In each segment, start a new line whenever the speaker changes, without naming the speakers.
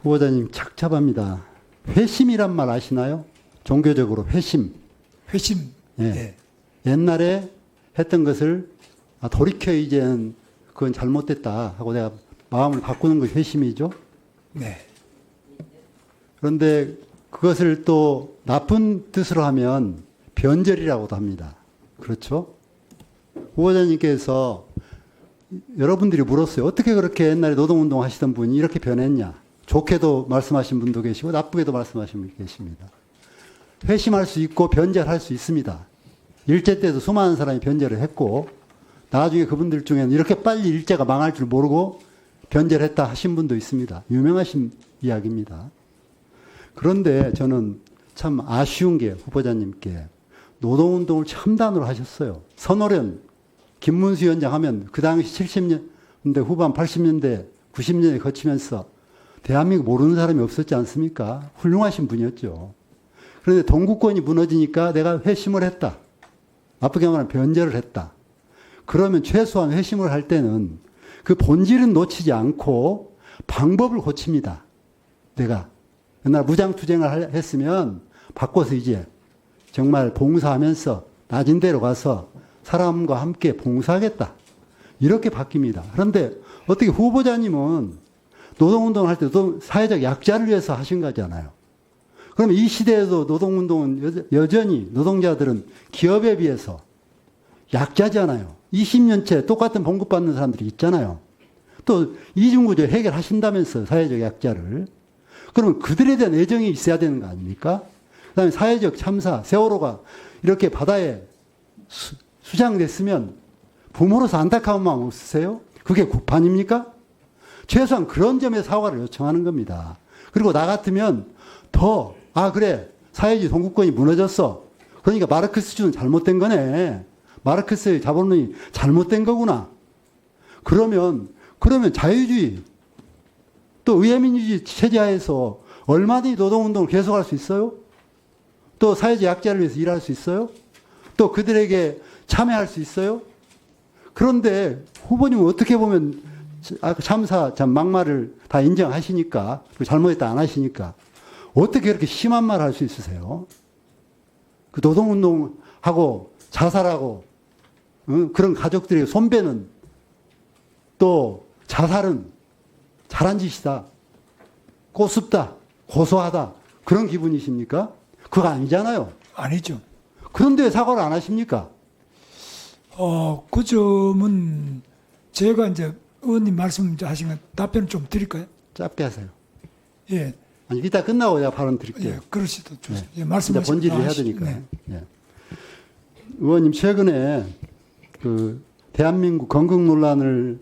후보자님 착잡합니다. 회심이란 말 아시나요? 종교적으로 회심.
회심.
예.
예.
옛날에 했던 것을 돌이켜 이제는 그건 잘못됐다 하고 내가 마음을 바꾸는 것이 회심이죠.
네.
그런데 그것을 또 나쁜 뜻으로 하면 변절이라고도 합니다. 그렇죠? 후보자님께서 여러분들이 물었어요. 어떻게 그렇게 옛날에 노동운동 하시던 분이 이렇게 변했냐? 좋게도 말씀하신 분도 계시고 나쁘게도 말씀하신 분도 계십니다. 회심할 수 있고 변절할 수 있습니다. 일제 때도 수많은 사람이 변절을 했고 나중에 그분들 중에는 이렇게 빨리 일제가 망할 줄 모르고 변절했다 하신 분도 있습니다. 유명하신 이야기입니다. 그런데 저는 참 아쉬운 게 후보자님께 노동운동을 첨단으로 하셨어요. 선호련, 김문수 위원장 하면 그 당시 70년대 후반 80년대 90년에 거치면서 대한민국 모르는 사람이 없었지 않습니까? 훌륭하신 분이었죠. 그런데 동구권이 무너지니까 내가 회심을 했다. 나쁘게 말하면 변절을 했다. 그러면 최소한 회심을 할 때는 그 본질은 놓치지 않고 방법을 고칩니다. 내가 옛날 무장투쟁을 했으면 바꿔서 이제 정말 봉사하면서 낮은 데로 가서 사람과 함께 봉사하겠다. 이렇게 바뀝니다. 그런데 어떻게 후보자님은 노동운동을 할 때도 사회적 약자를 위해서 하신 거잖아요. 그러면 이 시대에도 노동운동은 여전히 노동자들은 기업에 비해서 약자잖아요. 20년째 똑같은 봉급받는 사람들이 있잖아요. 또 이중구조 해결하신다면서 사회적 약자를. 그러면 그들에 대한 애정이 있어야 되는 거 아닙니까? 그 다음에 사회적 참사, 세월호가 이렇게 바다에 수장됐으면 부모로서 안타까운 마음 없으세요? 그게 국반입니까? 최소한 그런 점에 사과를 요청하는 겁니다. 그리고 나 같으면 더, 그래. 사회주의 동구권이 무너졌어. 그러니까 마르크스주는 잘못된 거네. 마르크스의 자본론이 잘못된 거구나. 그러면 자유주의, 또 의회민주주의 체제하에서 얼마든지 노동운동을 계속할 수 있어요? 또 사회적 약자를 위해서 일할 수 있어요? 또 그들에게 참여할 수 있어요? 그런데 후보님은 어떻게 보면 참사, 막말을 다 인정하시니까, 잘못했다 안 하시니까, 어떻게 그렇게 심한 말 할 수 있으세요? 그 노동운동하고 자살하고, 그런 가족들에게 손배는 또 자살은 잘한 짓이다. 꼬습다. 고소하다. 그런 기분이십니까? 그거 아니잖아요.
아니죠.
그런데 왜 사과를 안 하십니까?
그 점은 제가 이제 의원님 말씀하신 건 답변을 좀 드릴까요?
짧게 하세요.
예.
아니, 이따 끝나고 제가 발언 드릴게요.
예, 그러시도 좋습니다.
네.
예, 말씀하신
본질을 해야 되니까.
네.
예. 의원님, 최근에 그 대한민국 건국 논란을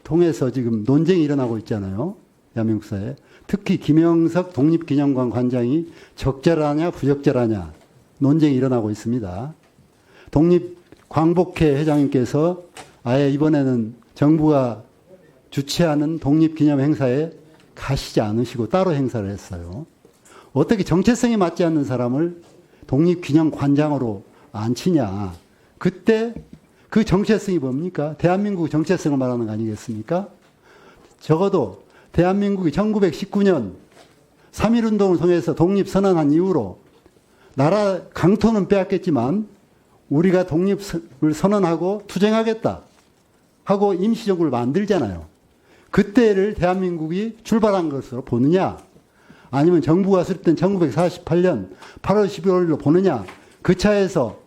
통해서 지금 논쟁이 일어나고 있잖아요. 대한민국 사회에. 특히 김영석 독립기념관 관장이 적절하냐 부적절하냐 논쟁이 일어나고 있습니다. 광복회 회장님께서 아예 이번에는 정부가 주최하는 독립기념 행사에 가시지 않으시고 따로 행사를 했어요. 어떻게 정체성이 맞지 않는 사람을 독립기념관장으로 앉히냐. 그때 그 정체성이 뭡니까? 대한민국 정체성을 말하는 거 아니겠습니까? 적어도 대한민국이 1919년 3.1운동을 통해서 독립선언한 이후로 나라 강토는 빼앗겼지만 우리가 독립을 선언하고 투쟁하겠다 하고 임시정부를 만들잖아요. 그때를 대한민국이 출발한 것으로 보느냐 아니면 정부가 수립된 1948년 8월 12월로 보느냐 그 차에서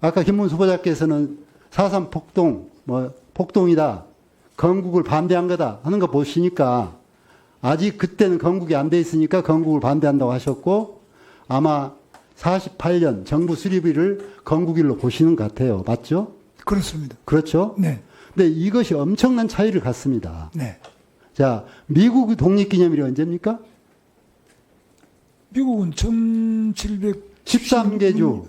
아까 김문수 후보자께서는 4.3 폭동, 폭동이다. 건국을 반대한 거다 하는 거 보시니까 아직 그때는 건국이 안 돼 있으니까 건국을 반대한다고 하셨고 아마 48년 정부 수립일을 건국일로 보시는 것 같아요. 맞죠?
그렇습니다.
그렇죠?
네.
근데 이것이 엄청난 차이를 갖습니다.
네.
자, 미국 독립기념일이 언제입니까?
미국은 1700
13개주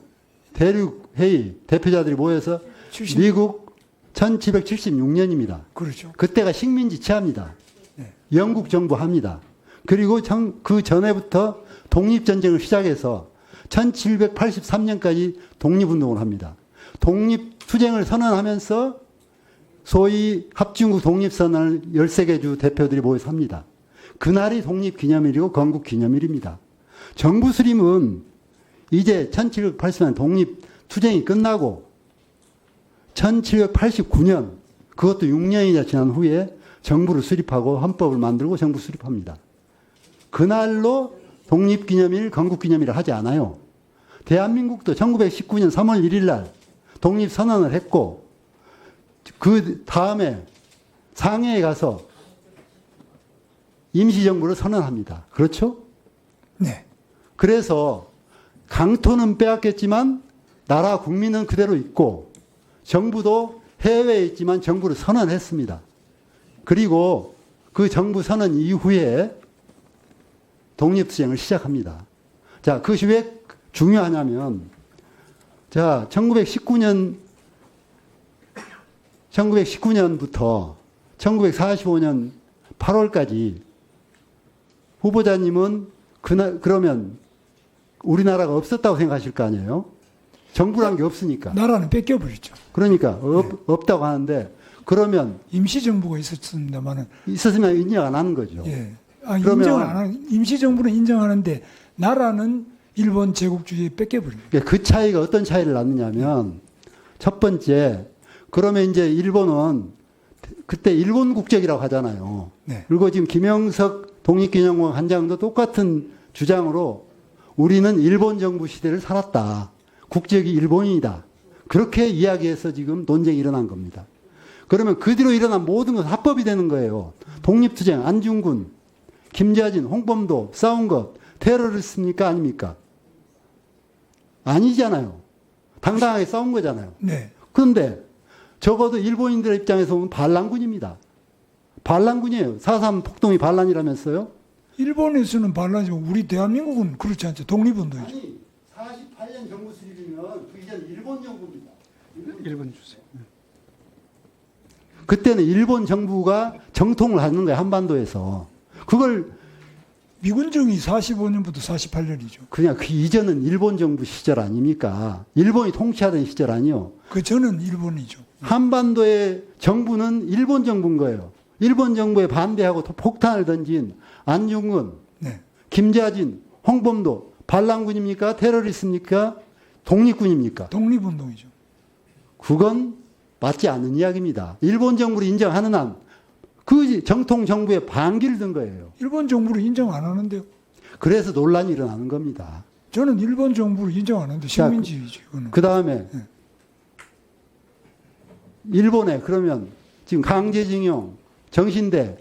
대륙회의 대표자들이 모여서
70.
미국 1776년입니다.
그렇죠.
그때가 식민지 치하입니다.
네.
영국 정부 합니다. 그리고 그 전에부터 독립전쟁을 시작해서 1783년까지 독립운동을 합니다. 독립투쟁을 선언하면서 소위 합중국 독립선언을 13개 주 대표들이 모여서 합니다. 그날이 독립기념일이고 건국기념일입니다. 정부 수립은 이제 1780년 독립투쟁이 끝나고 1789년 그것도 6년이나 지난 후에 정부를 수립하고 헌법을 만들고 정부 수립합니다. 그날로 독립기념일, 건국기념일을 하지 않아요. 대한민국도 1919년 3월 1일 날 독립선언을 했고 그 다음에 상해에 가서 임시정부를 선언합니다. 그렇죠?
네.
그래서 강토는 빼앗겼지만 나라 국민은 그대로 있고 정부도 해외에 있지만 정부를 선언했습니다. 그리고 그 정부 선언 이후에 독립투쟁을 시작합니다. 자, 그것이 왜 중요하냐면, 자, 1919년부터 1945년 8월까지 후보자님은 그러면 우리나라가 없었다고 생각하실 거 아니에요? 정부란 게 없으니까.
나라는 뺏겨버렸죠.
그러니까 없다고 하는데 그러면
임시정부가 있었습니다만은.
있었으면 인정 안 하는 거죠.
예.
그러면-
인정을 안 하는, 임시정부는 인정하는데 나라는 일본 제국주의에 뺏겨버립니다.
그러니까 그 차이가 어떤 차이를 낳느냐면 첫 번째, 그러면 이제 일본은 그때 일본 국적이라고 하잖아요.
네.
그리고 지금 김영석 독립기념관 관장도 똑같은 주장으로 우리는 일본 정부 시대를 살았다. 국적이 일본인이다. 그렇게 이야기해서 지금 논쟁이 일어난 겁니다. 그러면 그 뒤로 일어난 모든 것은 합법이 되는 거예요. 독립투쟁, 안중근, 김자진, 홍범도 싸운 것 테러리스트입니까? 아닙니까? 아니잖아요. 당당하게 싸운 거잖아요.
네.
그런데 적어도 일본인들의 입장에서 보면 반란군입니다. 반란군이에요. 4.3 폭동이 반란이라면서요?
일본에서는 반란이지만 우리 대한민국은 그렇지 않죠. 독립운동이죠.
아니, 48년 정부 수립이면 그 이전 일본 정부입니다.
일본 주세요.
그때는 일본 정부가 정통을 하는 거예요. 한반도에서. 그걸
미군정이 45년부터 48년이죠.
그냥 그 이전은 일본 정부 시절 아닙니까? 일본이 통치하던 시절 아니요.
그 전은 일본이죠.
한반도의 정부는 일본 정부인 거예요. 일본 정부에 반대하고 폭탄을 던진 안중근,
네.
김자진, 홍범도 반란군입니까? 테러리스트입니까? 독립군입니까?
독립운동이죠.
그건 맞지 않는 이야기입니다. 일본 정부를 인정하는 한 그 정통 정부에 반기를 든 거예요.
일본 정부를 인정 안 하는데요.
그래서 논란이 일어나는 겁니다.
저는 일본 정부를 인정 안 하는데
자,
식민지이죠. 이거는.
그 다음에
네.
일본에 그러면 지금 강제징용, 정신대,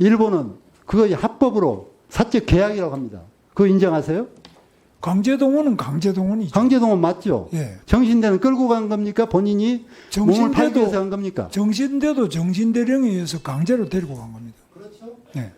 일본은 그거 합법으로 사적 계약이라고 합니다. 그거 인정하세요?
강제동원은 강제동원이죠.
강제동원 맞죠?
예.
정신대는 끌고 간 겁니까? 본인이 몸을 팔기 위해서
정신대도
한 겁니까?
정신대령에 의해서 강제로 데리고 간 겁니다.
그렇죠.
예.